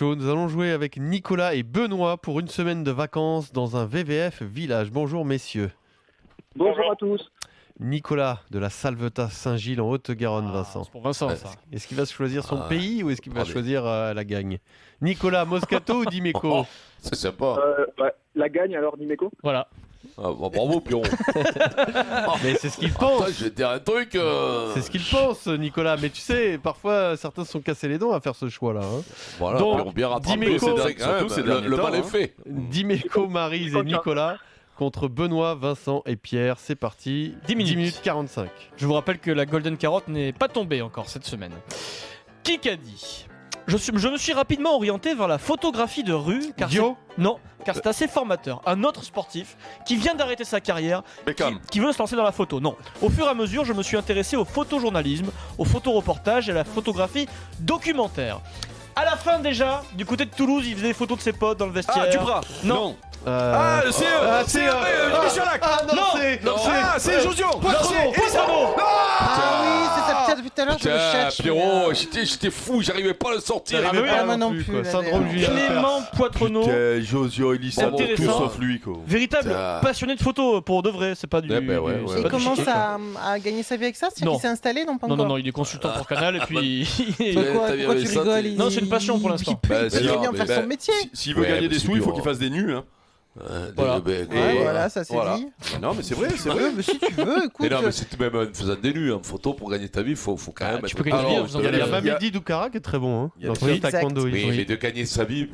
Nous allons jouer avec Nicolas et Benoît pour une semaine de vacances dans un VVF village. Bonjour messieurs. Bonjour à tous. Nicolas de la Salvetat Saint-Gilles en Haute-Garonne, Vincent. C'est pour Vincent, ça. Est-ce qu'il va choisir son pays ou est-ce qu'il va choisir la gagne? Nicolas, Moscato ou Dimeco? C'est sympa. La gagne alors, Dimeco. Voilà. Ah, bah, bravo, Piron. Mais c'est ce qu'il pense. Attends, je vais te dire un truc. C'est ce qu'il pense, Nicolas. Mais tu sais, parfois, certains se sont cassés les dents à faire ce choix-là. Hein. Voilà, Donc, Piron bien rattrapé. Dimeco, Le mal est fait. Dimeco, Maryse et Nicolas contre Benoît, Vincent et Pierre. C'est parti. 10 minutes. 10 minutes 45. Je vous rappelle que la Golden Carotte n'est pas tombée encore cette semaine. Kikadi. Je me suis rapidement orienté vers la photographie de rue. Car c'est assez formateur. Un autre sportif qui vient d'arrêter sa carrière, qui veut se lancer dans la photo. Non. Au fur et à mesure, je me suis intéressé au photojournalisme, au photoreportage et à la photographie documentaire. À la fin déjà, du côté de Toulouse, il faisait des photos de ses potes dans le vestiaire. Ah, Duprat. Non. C'est Michelac. C'est Josion. Ah oui, c'est ça depuis tout à l'heure, je le cherche. Pierrot, j'étais fou, j'arrivais pas à le sortir. Ah, oui, moi non plus. Quoi. Syndrome Julien. Clément Poitrenaud. Josio, il lit ça tout Intéressant. sauf lui, quoi. Véritable passionné de photo pour de vrai, c'est pas du. Ouais. c'est Il pas du commence chichi, quoi. à gagner sa vie avec ça? C'est-à-dire Non. qu'il s'est installé? Non, pas Non, encore. non, il est consultant pour Canal et puis. Pourquoi tu rigoles? Non, c'est une passion pour l'instant. Il peut très bien faire son métier. S'il veut gagner des sous, il faut qu'il fasse des nus. Hein. Voilà. Ouais, voilà, ça c'est dit. Non, mais c'est vrai, c'est Ouais, vrai. mais si tu veux, écoute. Mais non, mais c'est même en faisant des nus en photo pour gagner ta vie, faut quand même. tu peux gagner ta vie en faisant Il y a des nus. Mamedi Doukara qui est très bon. Hein, Il y a dans des- le taekwondo. Oui, mais de gagner sa vie,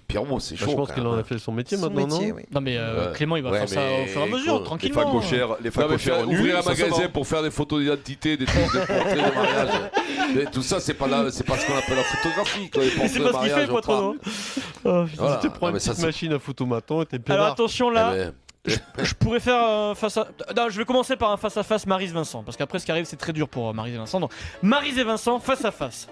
Pierrot, c'est chaud. Je pense quand qu'il même. en a fait son métier Son maintenant, métier, non oui. Non, mais Clément, il va Ouais, faire ça mais au fur et à mesure, quoi, Les tranquillement. facochères, Non, mais nus. ouvrir un ça, ça magasin va. pour faire des photos d'identité, des trucs de portraits de mariage. Mais tout ça, c'est pas ce qu'on appelle la photographie. Quoi, les Mais c'est portraits pas de ce qu'il mariage, fait, on parle. Poitrenaud. Oh, putain. Voilà. Tu prends Non, une mais ça, petite c'est- machine à photomaton et t'es Alors pédard. attention Eh là, ben, je pourrais faire un face à. Non, je vais commencer par un face à face Maryse-Vincent, parce qu'après ce qui arrive c'est très dur pour Maryse et Vincent. Donc Maryse et Vincent face à face.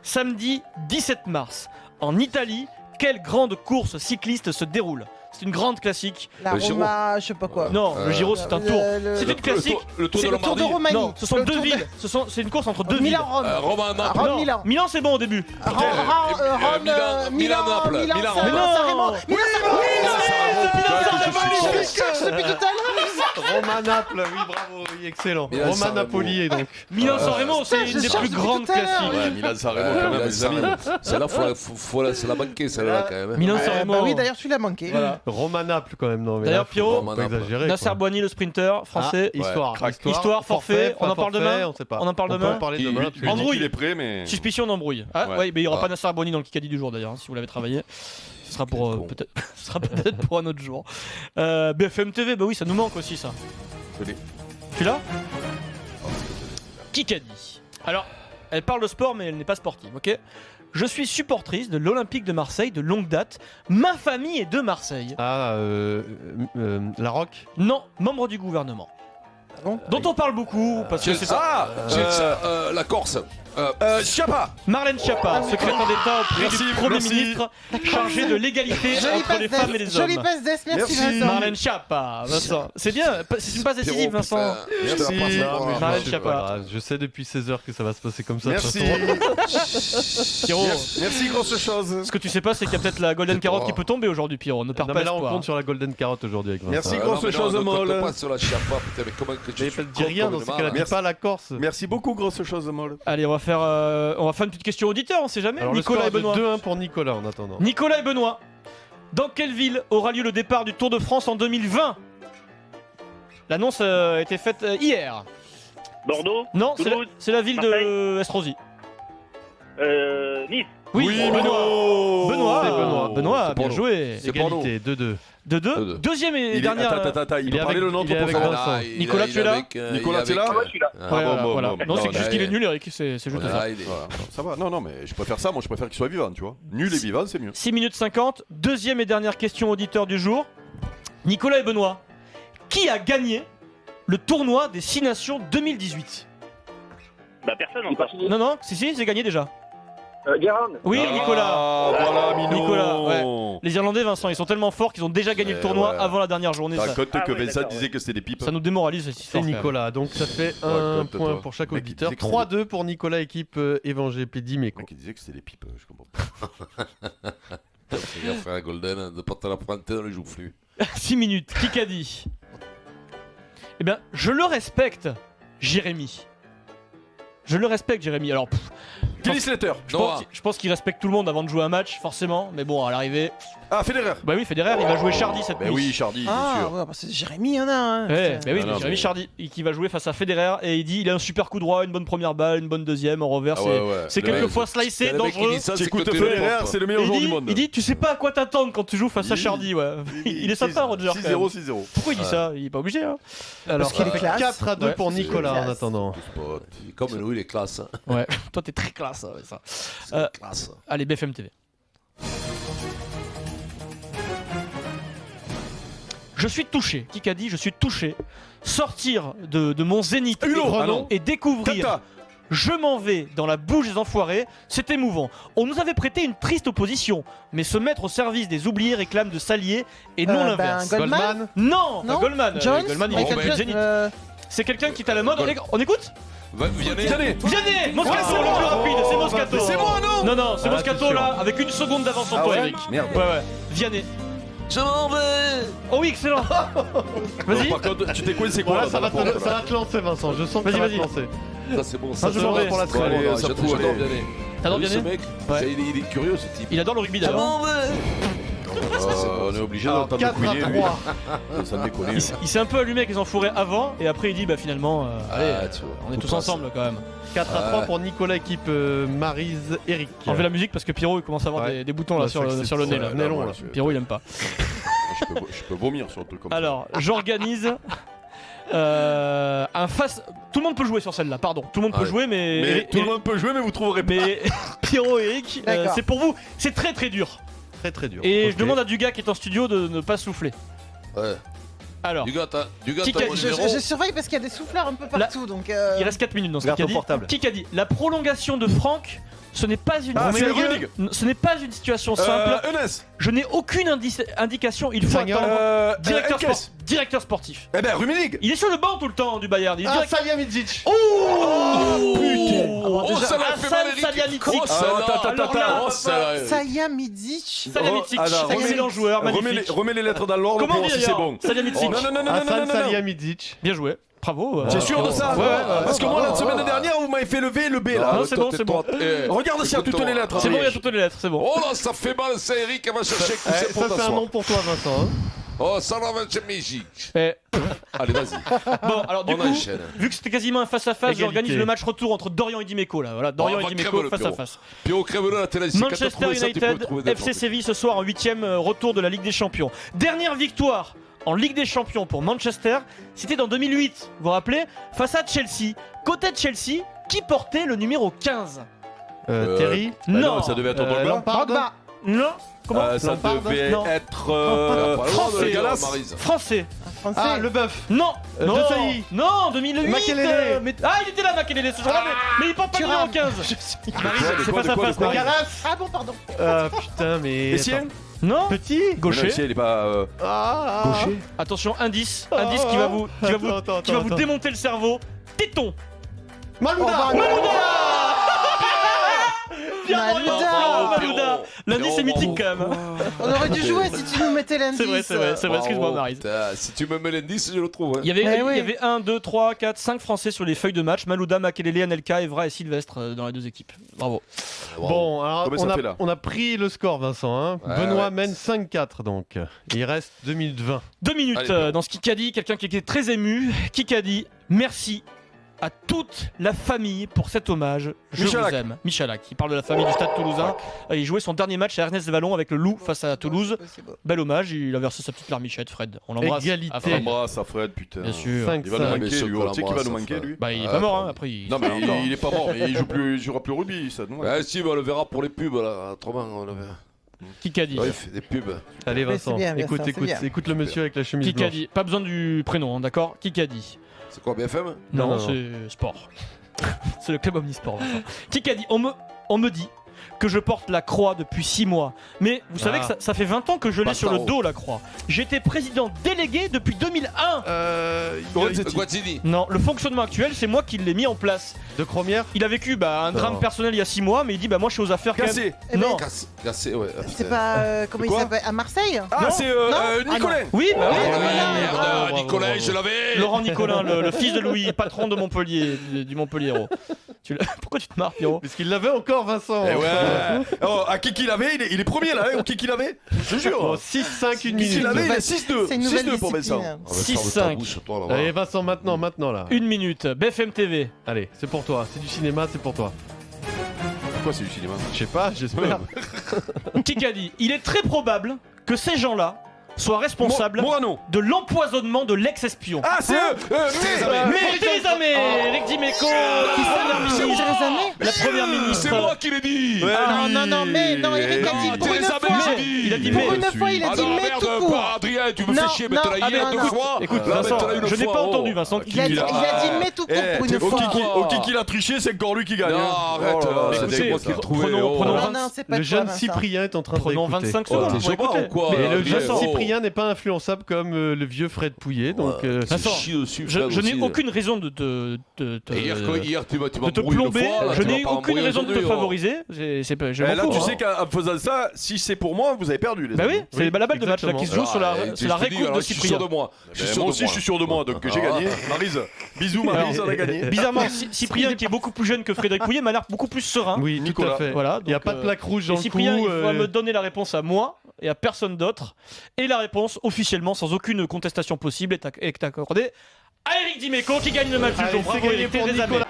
Samedi 17 mars, en Italie, quelle grande course cycliste se déroule? C'est une grande classique. La Le Giro. Roma, je sais pas quoi. Non, le Giro c'est un tour. C'est une classique. Le tour C'est de le Tour de Lombardie. Roumanie. Non, ce sont Le deux Tour de- villes. C'est une course entre deux villes. Milan-Rome. Romain Naples. Rome, Non, Milan. Milan c'est bon au début. Milan-Naples. Milan, Milan-Rome. Mais non. depuis tout à l'heure. Romain Naples, oui, bravo, oui, excellent. Milan Romain Sanremo. Napoli, donc. Milan-San Remo, c'est je une des cherche plus depuis grandes tout à l'heure. classiques. Ouais, Milan Sanremo quand même, les amis. Celle-là, faut la banquer, celle-là, quand même. hein. Milan-San Bah Remo. oui, d'ailleurs, tu l'as manqué. Voilà. Romain Naples, quand même, non. mais D'ailleurs, là, faut Pierrot, pas exagérer. Nasser quoi. Boigny, le sprinter français. Ah, histoire. Histoire, forfait, on en parle demain. On sait pas. On en parle peut demain. en parler Il demain. lui dit Embrouille. qu'il est prêt, mais. Suspicion d'embrouille. Ah Ouais. ouais, mais il n'y aura Ah. pas Nasser Boigny dans le Kikadi du jour d'ailleurs, hein, si vous l'avez travaillé. Ce sera pour Quel con. peut-être ce sera peut-être pour un autre jour. BFM TV, bah oui, ça nous manque aussi ça. Je l'ai. Tu l'as Kikadi. Alors, elle parle de sport mais elle n'est pas sportive, OK? Je suis supportrice de l'Olympique de Marseille de longue date. Ma famille est de Marseille. Ah, La Roque. Non, membre du gouvernement. bon Dont on parle beaucoup parce que c'est ça. La Corse. Chiappa. Marlène Schiappa, secrétaire d'État auprès Merci, du Premier merci. ministre chargé de l'égalité Jolie entre les passe femmes et les d'Est. hommes. Jolie passe d'Est, merci Merci. Vincent. Marlène Schiappa, Vincent. C'est bien, c'est une passe décisive, Vincent. Merci. Non, mais Marlène je sais Schiappa. pas grave. Je sais depuis 16 heures que ça va se passer comme ça. de toute Merci. façon. Pierrot, Merci, grosse chose. ce que tu sais pas, c'est qu'il y a peut-être la Golden Carotte qui peut tomber aujourd'hui, Pierrot. Ne perds Non, pas mais là, on espoir. compte sur la Golden Carotte aujourd'hui avec Vincent. Merci, grosse chose Ne molle. compte pas sur la Chiappa, putain, mais comment que tu Mais dis rien dans ce cas-là, dis Merci. pas la Corse. Merci beaucoup, grosse chose molle. Allez, on va faire une petite question auditeur, on sait jamais. Alors, Nicolas et le score Benoît. est de 2-1 pour Nicolas en attendant. Nicolas et Benoît. Dans quelle ville aura lieu le départ du Tour de France en 2020? L'annonce a été faite hier. Bordeaux. Non, Toulouse. c'est la ville de Estrosi. Nice. Oui, Benoît. C'est Benoît. Benoît, C'est bien Bordeaux. joué. C'est Bordeaux. Égalité, 2-2. De deux. 2-2. Deuxième et Il est- dernière. Attends, il il peut est parler avec- le nom il est pour avec savoir. Vincent. Nicolas, tu es là Nicolas, tu es là Ouais, je suis là. Ouais, bon, bon, voilà. bon, Non, c'est bon, juste là, qu'il est il- nul, Eric. C'est juste ça. Voilà, il est- Voilà, ça va. Non, mais je préfère ça. Moi, je préfère qu'il soit vivant, tu vois. Nul et vivant, c'est mieux. 6 minutes 50. Deuxième et dernière question auditeur du jour. Nicolas et Benoît. Qui a gagné le tournoi des 6 nations 2018? Bah personne encore. Non, non, si, c'est gagné déjà. Guérin. Oui, Nicolas. Ah, voilà, Mino. Nicolas, ouais. Les Irlandais, Vincent, ils sont tellement forts qu'ils ont déjà gagné le tournoi ouais. avant la dernière journée. T'as Ça, compte que oui, Vincent d'accord, disait que c'était des pipes. ça nous démoralise cette C'est histoire. quand même. Nicolas, donc ça fait Ouais, un toi, point toi. pour chaque Mec, il auditeur. disait que 3-2 pour Nicolas, équipe Evangépédie Méco. Mec, il disait que c'était des pipes, je comprends pas. Fais gaffe, frère Golden, de pas te la prendre dans le joufflu. 6 minutes, qui qu'a dit? Eh bien, je le respecte, Jérémy. Je le respecte, Jérémy. Alors, Tennis Slater. je pense qu'il respecte tout le monde avant de jouer un match, forcément. Mais bon, à l'arrivée. Ah, Federer. Bah oui, Federer, il va jouer Chardy cette Ben nuit. oui, Chardy, bien Ah, sûr. ouais, bah c'est Jérémy, y'en a un. Ouais, bah oui, Ah non, Jérémy mais- Chardy, qui va jouer face à Federer. Et il dit il a un super coup droit, une bonne première balle, une bonne deuxième, en revers. Ah c'est ouais, ouais. c'est Le mec- quelquefois slicé, Le mec qui dangereux. dit ça, c'est que T'écoutes t'es le Federer, pop. c'est le Et meilleur joueur du monde. il dit tu sais pas à quoi t'attendre quand tu joues face à Oui. Chardy, ouais. Il est sympa, Roger. quand même. 6-0, 6-0. Pourquoi il dit ça? Il est pas obligé, hein. Alors, qu'il est ça fait classe. 4-2 Ouais, pour c'est Nicolas en classe. attendant. Comme nous, il est classe. Hein. Ouais, toi t'es très classe, ouais, ça. C'est classe. Allez, BFM TV. Je suis touché, qui qu'a dit je suis touché. Sortir de mon zénith Hulot, et, ah non. et découvrir Tata. je m'en vais dans la bouche des enfoirés, c'est émouvant. On nous avait prêté une triste opposition, mais se mettre au service des oubliés réclame de s'allier et non l'inverse. Goldman. Non, Non. Goldman. Jones. Goldman, il Michael est plus Jones, zénith. C'est quelqu'un qui est à la mode. On écoute Vianney. Tenez. Vianney, Moscato, le plus rapide, c'est Moscato. C'est moi, non? Non, non, c'est Ah, Moscato c'est sûr. là, avec une seconde d'avance sur Ah toi, ouais Eric. Merde. Ouais, ouais. Vianney. Je m'en vais. Oh oui, excellent. Vas-y. Par contre, tu t'es coincé quoi Voilà, là, ça dans va, la porte, ça là va te lancer, Vincent. Je sens que Vas-y, ça va te vas-y. lancer. Ça, c'est bon. je m'en vais. pour la Bon, traîne. allez, Non, ça j'adore pourrait aller. Vianney. T'adores T'as vu ce Vianney? mec Ouais. il est curieux ce type. Il adore le rugby d'ailleurs. On est obligé Alors, d'entendre 4 couiner, à lui. 3. Ça me déconne. Il s'est un peu allumé avec les enfoirés avant et après il dit bah finalement allez, tu vois, on est tout tous passe. ensemble quand même. 4 à 3 pour Nicolas, équipe Maryse, Eric. Enlevez la musique parce que Pierrot il commence à avoir Ouais. des boutons là Ouais, sur c'est vrai que le, sur le c'est- nez là. c'est nez long, là. Pierrot il aime pas. Je peux vomir sur un truc comme ça. Alors j'organise un face. Tout le monde peut jouer sur celle-là, pardon. Tout le monde peut Ouais. jouer mais. Mais tout le monde peut jouer, mais vous trouverez pas. Mais Pierrot et Eric, D'accord. c'est pour vous, c'est très très dur. Très très dur. Et Ok. je demande à Dugas qui est en studio de ne pas souffler. Ouais. Alors, Du gars, t'as Qui mon qu'a- numéro. Je surveille parce qu'il y a des souffleurs un peu partout, donc. il reste 4 minutes dans ce Garde qu'il a ton dit. portable. Qui a dit la prolongation de Franck, ce n'est pas une Ah, c'est Rummenigge. Rummenigge. Ce n'est pas une situation simple. Enes. Je n'ai aucune indication. Il faut Sagnol. attendre. Enkes. Directeur sportif. Eh ben, Rummenigge. Il est sur le banc tout le temps du Bayern. Il est Ah, direct- Salihamidzic. putain. Oh, ça l'a fait Hassan mal, Eric. Salihamidzic. Oh, ça Ah, attends, l'a- attends, alors là, Oh, ça l'a- Salihamidzic. Salihamidzic, alors, excellent joueur, magnifique. Remets les lettres dans l'ordre Comment pour on voir dit si c'est d'ailleurs bon. Salihamidzic. Oh, non, non, non, non, non, non, Hassan non, non. Salihamidzic. Bien joué. Bravo. T'es sûr de ça Ouais, ouais, Parce que moi, la bravo, semaine bravo. dernière, vous m'avez fait le V et le B Non, là. c'est bon, c'est bon. Regarde s'il y a toutes les lettres. C'est bon, il y a toutes les lettres, c'est bon. Oh là, ça fait mal, ça, Eric, elle va chercher Eh, cousin pour ça, c'est un t'asseoir. nom pour toi, Vincent. hein. Oh, ça va être magique. Eh, Allez, vas-y. Bon, alors du On coup, enchaîne. vu que c'était quasiment un face-à-face, Égalité. j'organise le match retour entre Dorian et Dimeco là. Voilà, Dorian Oh, et va Dimeco crève le face à bureau. face. Puis au crève-le, la télé, c'est quand t'as Manchester trouvé ça, tu peux United, trouver FC n'importe Séville ce soir en 8ème retour de la Ligue des Champions. Dernière victoire en Ligue des Champions pour Manchester, c'était dans 2008, vous vous rappelez, face à Chelsea. Côté de Chelsea, qui portait le numéro 15? Terry. Bah Non, ça devait être Drogba. Lampard. Drogba. non, comment Ça Lampard, devait non. être Français, Galas. Maryse. Français. Français. Ah, le bœuf. Non, De non, Sailly. non, 2008. Makelele. Ah, il était là, Makelele, ce jour-là, mais il porte pas le numéro 15. Maryse, c'est quoi, face à de quoi, face, de quoi Maryse. Galas. Ah bon, pardon. Putain, mais. Essien attends. Non, Petit. gaucher. Il est pas. Ah. Gaucher. Attention, indice qui va vous, qui va vous démonter le cerveau. Téton. Malouda. Bien Malouda. bravo, Malouda. L'indice est Bravo. mythique quand même. On aurait dû jouer si tu nous mettais l'indice. C'est vrai, excuse-moi Bravo, Maryse. putain, si tu me mets l'indice, je le trouve. hein. Il y avait, Eh il oui. y avait 1, 2, 3, 4, 5 Français sur les feuilles de match. Malouda, Makelele, Anelka, Evra et Sylvestre dans les deux équipes. Bravo. Bravo. Bon, alors Combien ça fait, là on a pris le score, Vincent. Hein. Ouais, Benoît ouais. mène 5-4 donc. Il reste 2 minutes 20. 2 minutes Allez, Pierrot. dans ce Kikadi, quelqu'un qui était très ému. Kikadi, merci à toute la famille pour cet hommage. Je Michalak. vous aime. Michalak, il parle de la famille du Stade Toulousain. Il jouait son dernier match à Ernest Vallon avec le Loup face à Toulouse. C'est beau. Bel hommage, il a versé sa petite larmichette, Fred. On l'embrasse. Égalité. à On Fred. embrasse à Fred, putain. Bien sûr. 5, Il va nous 5. manquer, sûr lui. qu'on Tu sais qu'il va l'embrasse, nous manquer, Fred. lui. Bah, il est Ah, pas mort, pardon. hein. Après, il Non, mais fera encore. il est pas mort, mais il jouera plus au rugby, ça. Non Ouais, si, bah, on le verra pour les pubs, là. Autrement, on le verra. Kikadi. Ouais, il fait des pubs. Allez, Mais Vincent, c'est bien, écoute, Vincent, écoute, c'est bien. écoute le monsieur avec la chemise blanche. Kikadi. Pas besoin du prénom, hein, d'accord Kikadi. C'est quoi, BFM Non, non, c'est sport. C'est le club omnisport. Vincent. Kikadi, on me dit que je porte la croix depuis 6 mois. Mais vous savez que ça fait 20 ans que je l'ai sur le dos, la croix. J'étais président délégué depuis 2001. Guazzini. Non, le fonctionnement actuel, c'est moi qui l'ai mis en place. De Cromière. Il a vécu un drame personnel il y a 6 mois, mais il dit bah moi je suis aux affaires quand même. Cassé. Non. Cassé, ouais. C'est pas. Comment il Quoi s'appelle? À Marseille? Ah, Non. c'est Nicolas. Oui, bah oui. Merde, Nicolas, je l'avais. Laurent Nicolin, le fils de Louis, patron de Montpellier, du Montpellier Hérault. Pourquoi tu te marres, Pierrot? Parce qu'il l'avait encore, Vincent. Eh ouais. Oh, à qui qu'il avait, il est premier là, au qui qu'il avait. Je te jure. Bon, 6-5, une Qui qu'il minute. avait, il a 6-2. C'est une nouvelle 6-2 pour Vincent. discipline. 6-5. Allez, Vincent, maintenant là. 1 minute, BFM TV. Allez, c'est pour toi. C'est du cinéma, c'est pour toi. Quoi, c'est du cinéma? Je sais pas, j'espère. Kikadi, il est très probable que ces gens-là soient responsables Morano. de l'empoisonnement de l'ex-espion. Ah, c'est Mais Theresa May, Eric Dimeco, la première ministre. C'est moi qui l'ai dit. Ah non, mais non, Eric a dit pour une Theresa May, fois. j'ai dit. Il a dit Pour mais. une fois, il a Ah dit non, mais tout merde, court. pas Adrien, tu me Non, fais chier, mais t'as non, hier ah, deux non. fois. Écoute, Là, Vincent, maintenant, une je n'ai fois, pas oh. entendu Vincent. Il a dit mais tout court pour une Au fois. qui qu'il a triché, c'est encore lui qui gagne. Non, hein. arrête, Oh là là, c'est écoutez, moi qui l'ai retrouvé. prenons- Non, non, c'est pas Le toi, jeune Vincent. Cyprien est en train de Prenons réécouter. 25 Oh, secondes t'es pour chaud écouter. ou quoi? Mais le jeune Vincent. Cyprien n'est pas influençable comme le vieux Fred Pouillet, donc Vincent, Chie dessus, Je Fred, n'ai aussi. aucune raison de Et hier, tu m'as te embrouillé une plomber, fois, là, je tu vas n'ai pas aucune embrouiller raison de te aujourd'hui, oh. favoriser. Je m'en Là, fous, tu hein. sais qu'en faisant ça, si c'est pour moi, vous avez perdu. Les Bah oui, amis. c'est la balle de match là qui se joue sur la réécoute de Je suis sûr Cyprien. de moi. Moi aussi, je suis sûr de moi, donc j'ai gagné. Maryse, bisous, Maryse, on a gagné. Bizarrement, Cyprien qui est beaucoup plus jeune que Frédéric Pouillet m'a l'air beaucoup plus serein. Oui, tout Nicolas. à fait. Voilà, Il n'y a donc, pas de plaque rouge Et dans le cou. Cyprien, il va me donner la réponse à moi et à personne d'autre. Et la réponse, officiellement, sans aucune contestation possible, est accordée à Eric Dimeco qui gagne le match du Allez, jour. c'est Bravo gagné Eric, pour Theresa May. Nicolas.